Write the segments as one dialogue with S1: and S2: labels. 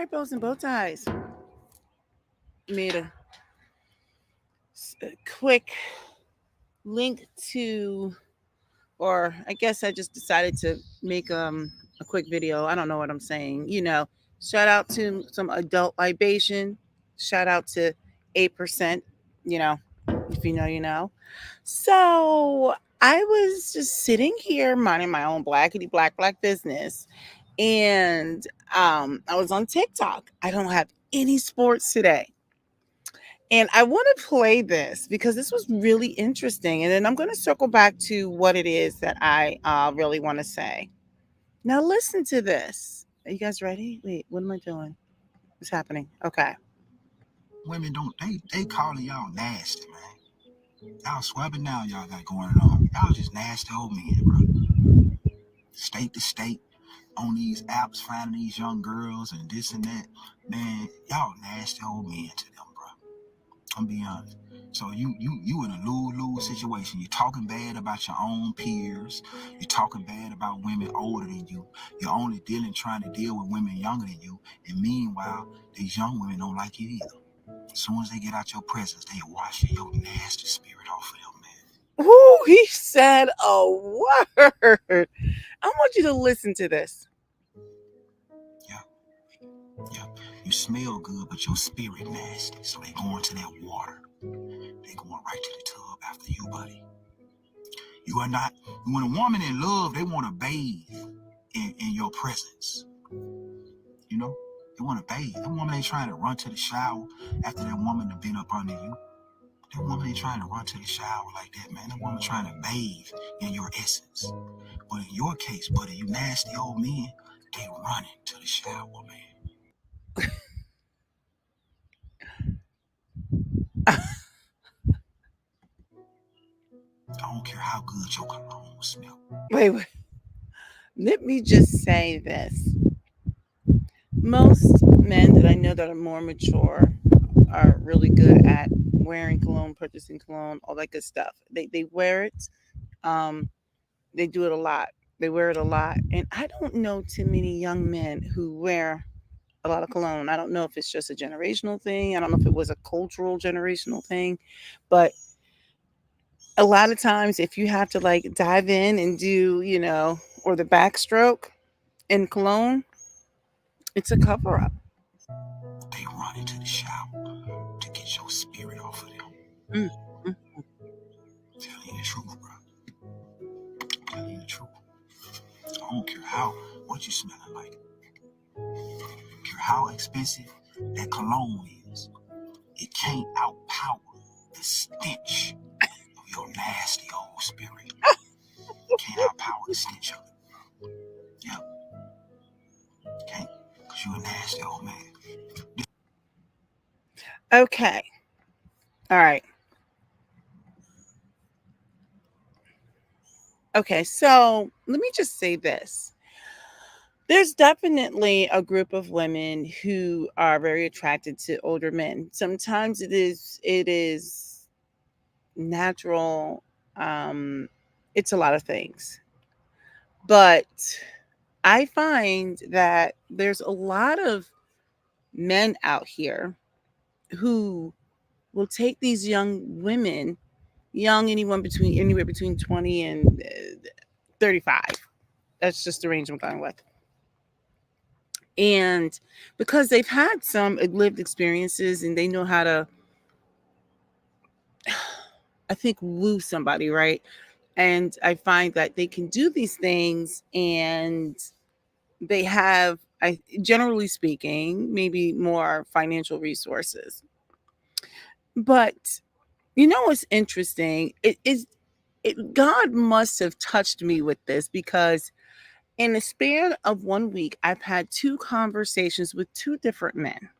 S1: right, bows and bow ties. Made a quick link to, or I guess I just decided to make a quick video. I don't know what I'm saying. Shout out to some adult libation. Shout out to 8%. You know, if you know, you know. So I was just sitting here minding my own blackety black business, and I was on TikTok. I don't have any sports today. And I want to play this because this was really interesting. And then I'm going to circle back to what it is that I really want to say. Now, listen to this. Are you guys ready? Wait, what am I doing? What's happening? Okay.
S2: Women don't they calling y'all nasty, man. Y'all swabbing now y'all got going on. Y'all just nasty old men, bro. State to state on these apps, finding these young girls and this and that. Man, y'all nasty old men to them, bro. I'm being honest. So you in a lose-lose situation. You're talking bad about your own peers. You're talking bad about women older than you. You're only trying to deal with women younger than you. And meanwhile, these young women don't like you either. As soon as they get out your presence, they washing your nasty spirit off of them, man.
S1: Ooh, he said a word. I want you to listen to this.
S2: Yeah, yeah. You smell good, but your spirit nasty. So they going to that water. They going right to the tub after you, buddy. You are not. When a woman in love, they want to bathe in your presence. You know, they want to bathe. That woman ain't trying to run to the shower after that woman have been up under you. That woman ain't trying to run to the shower like that, man. That woman trying to bathe in your essence. But in your case, buddy, you nasty old men, they running to the shower, man. I don't care how good your cologne smell.
S1: Wait. Let me just say this. Most men that I know that are more mature are really good at wearing cologne, purchasing cologne, all that good stuff. They wear it. Um, they do it a lot. They wear it a lot. And I don't know too many young men who wear a lot of cologne. I don't know if it's just a generational thing. I don't know if it was a cultural generational thing. But a lot of times, if you have to like dive in and do, or the backstroke in cologne, it's a cover up.
S2: They running to the shower to get your spirit off of them.
S1: Mm, mm.
S2: Telling you the truth, bro. Telling you the truth. I don't care what you smelling like. I don't care how expensive that cologne is. It can't outpower the stench of your nasty old spirit. It can't outpower the stench of it. Yeah, can't. Because you a nasty old man.
S1: Okay. All right. Okay. So let me just say this. There's definitely a group of women who are very attracted to older men. Sometimes it is natural. Um, it's a lot of things. But I find that there's a lot of men out here who will take these young women, young anyone between anywhere between 20 and 35. That's just the range I'm going with. And because they've had some lived experiences and they know how to, I think, woo somebody, right? And I find that they can do these things and they have, generally speaking, maybe more financial resources. But you know what's interesting? God must have touched me with this because in the span of 1 week, I've had two conversations with two different men.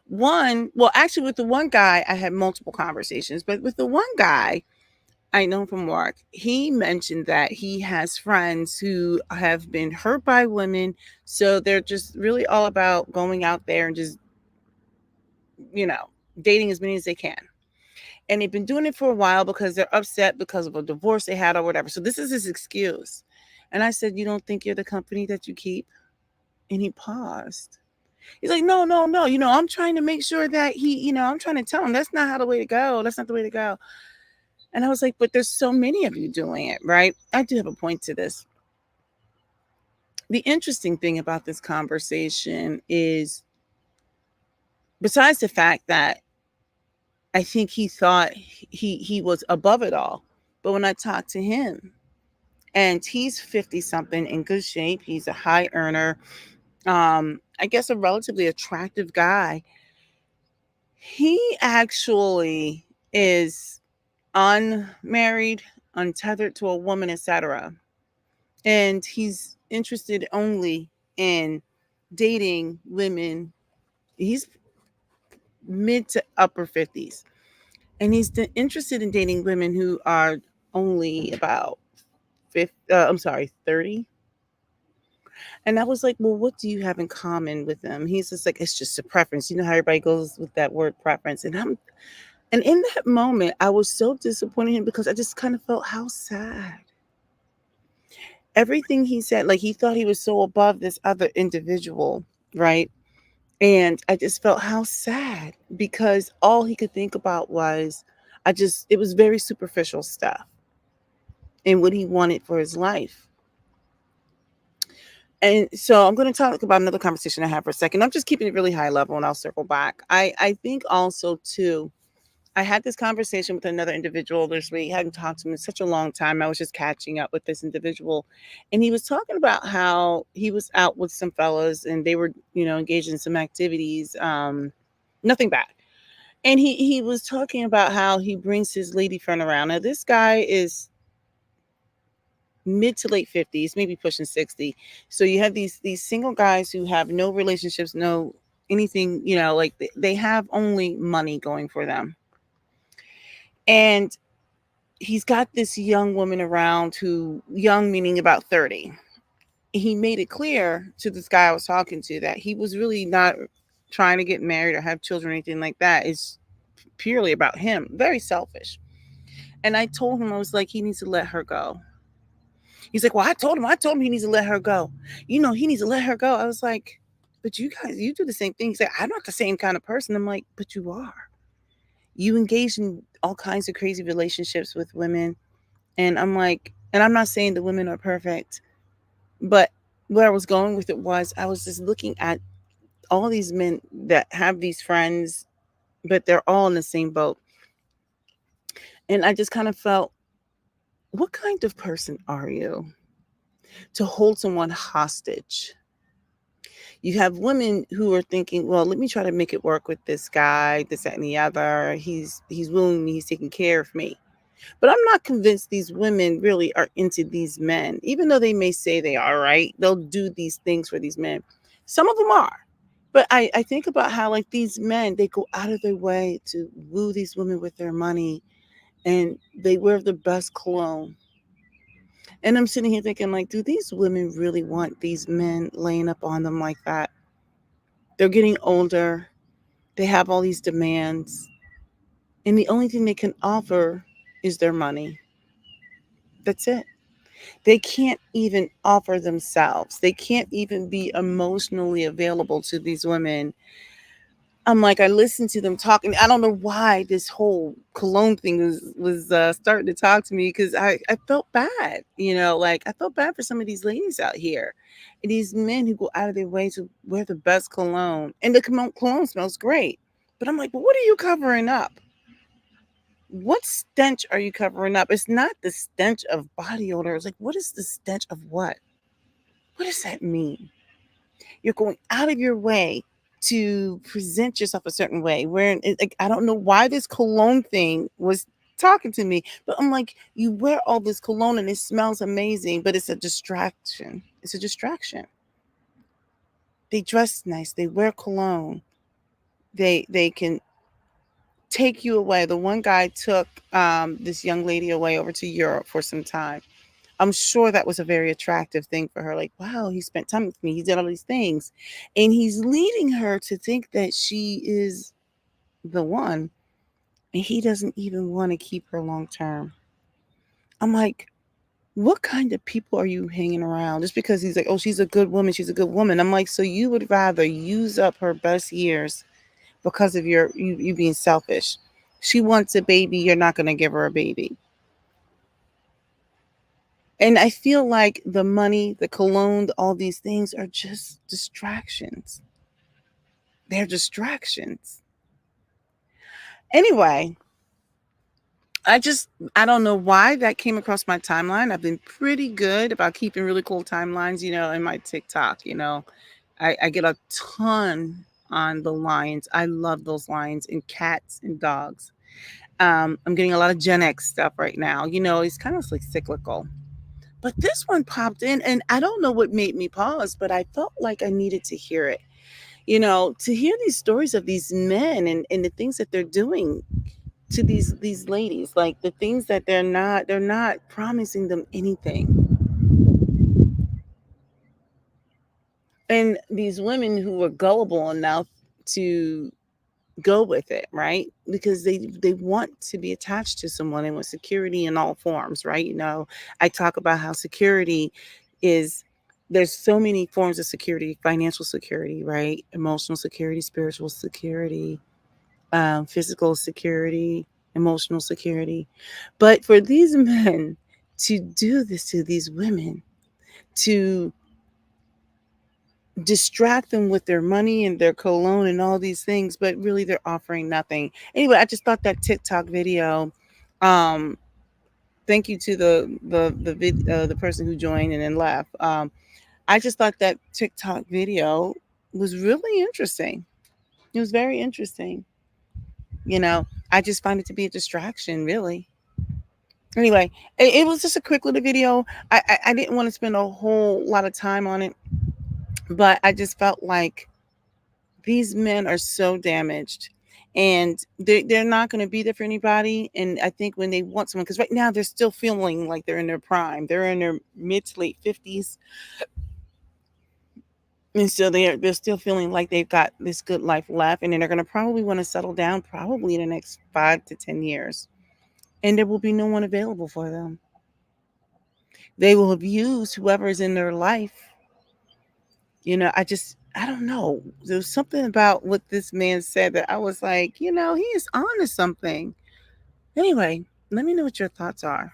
S1: Well, actually, with the one guy, I had multiple conversations, but with the one guy, I know from work, he mentioned that he has friends who have been hurt by women. So they're just really all about going out there and just, you know, dating as many as they can. And they've been doing it for a while because they're upset because of a divorce they had or whatever. So this is his excuse. And I said, "You don't think you're the company that you keep?" And he paused. He's like, no, no, no. I'm trying to make sure that I'm trying to tell him that's not how the way to go. That's not the way to go. And I was like, but there's so many of you doing it, right? I do have a point to this. The interesting thing about this conversation is, besides the fact that I think he thought he was above it all, but when I talked to him, and he's 50 something, in good shape, he's a high earner, I guess a relatively attractive guy. He actually is unmarried, untethered to a woman, etc. And he's interested only in dating women. He's mid to upper 50s. And he's interested in dating women who are only about 30. And I was like, well, what do you have in common with them? He's just like, it's just a preference. You know how everybody goes with that word preference. And in that moment, I was so disappointed in him because I just kind of felt how sad. Everything he said, like he thought he was so above this other individual, right? And I just felt how sad because all he could think about was, it was very superficial stuff and what he wanted for his life. And so I'm going to talk about another conversation I had for a second. I'm just keeping it really high level and I'll circle back. I think also, too, I had this conversation with another individual this week. I hadn't talked to him in such a long time. I was just catching up with this individual. And he was talking about how he was out with some fellas and they were, engaged in some activities, nothing bad. And he was talking about how he brings his lady friend around. Now, this guy is mid to late 50s, maybe pushing 60. So you have these single guys who have no relationships, no anything, like they have only money going for them. And he's got this young woman around, who, young meaning about 30. He made it clear to this guy I was talking to that he was really not trying to get married or have children or anything like that. It's purely about him, very selfish. And I told him, I was like, he needs to let her go. He's like, well, I told him he needs to let her go. He needs to let her go. I was like, but you guys, you do the same thing. He's like, I'm not the same kind of person. I'm like, but you are. You engage in all kinds of crazy relationships with women. And I'm like, and I'm not saying the women are perfect, but where I was going with it was, I was just looking at all these men that have these friends, but they're all in the same boat. And I just kind of felt, what kind of person are you to hold someone hostage? You have women who are thinking, well, let me try to make it work with this guy, this, that, and the other. He's willing me, he's taking care of me. But I'm not convinced these women really are into these men, even though they may say they are, right? They'll do these things for these men. Some of them are. But I think about how, like, these men, they go out of their way to woo these women with their money, and they wear the best cologne. And I'm sitting here thinking, like, do these women really want these men laying up on them like that? They're getting older. They have all these demands. And the only thing they can offer is their money. That's it. They can't even offer themselves. They can't even be emotionally available to these women. I'm like, I listened to them talking. I don't know why this whole cologne thing was starting to talk to me, because I felt bad. Like, I felt bad for some of these ladies out here. And these men who go out of their way to wear the best cologne. And the cologne smells great. But I'm like, but what are you covering up? What stench are you covering up? It's not the stench of body odor. It's like, what is the stench of what? What does that mean? You're going out of your way to present yourself a certain way. Where like, I don't know why this cologne thing was talking to me, but I'm like, you wear all this cologne and it smells amazing, but it's a distraction. It's a distraction. They dress nice. They wear cologne. They can take you away. The one guy took this young lady away over to Europe for some time. I'm sure that was a very attractive thing for her. Like, wow, he spent time with me. He did all these things. And he's leading her to think that she is the one. And he doesn't even want to keep her long term. I'm like, What kind of people are you hanging around? Just because he's like, oh, she's a good woman, she's a good woman. I'm like, so you would rather use up her best years because of you being selfish. She wants a baby, you're not going to give her a baby. And I feel like the money, the cologne, all these things are just distractions. They're distractions. Anyway, I just, I don't know why that came across my timeline. I've been pretty good about keeping really cool timelines, in my TikTok. I get a ton on the lions. I love those lions and cats and dogs. I'm getting a lot of Gen X stuff right now. It's kind of like cyclical. But this one popped in, and I don't know what made me pause, but I felt like I needed to hear it. To hear these stories of these men and the things that they're doing to these ladies, like the things that they're not promising them anything. And these women who are gullible enough to go with it, right? Because they want to be attached to someone and want security in all forms, right? I talk about how security is there's so many forms of security: financial security, right? Emotional security, spiritual security, physical security, emotional security. But for these men to do this to these women, to distract them with their money and their cologne and all these things, but really they're offering nothing. Anyway, I just thought that TikTok video. Um, Thank you to the person who joined and then left. I just thought that TikTok video was really interesting. It was very interesting. I just find it to be a distraction, really. Anyway, it was just a quick little video. I didn't want to spend a whole lot of time on it, but I just felt like these men are so damaged, and they're not going to be there for anybody. And I think when they want someone, because right now they're still feeling like they're in their prime, they're in their mid to late 50s, and so they're still feeling like they've got this good life left, and then they're going to probably want to settle down probably in the next 5 to 10 years, and there will be no one available for them. They will have used whoever is in their life. I don't know. There was something about what this man said that I was like, he is on to something. Anyway, let me know what your thoughts are.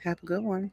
S1: Have a good one.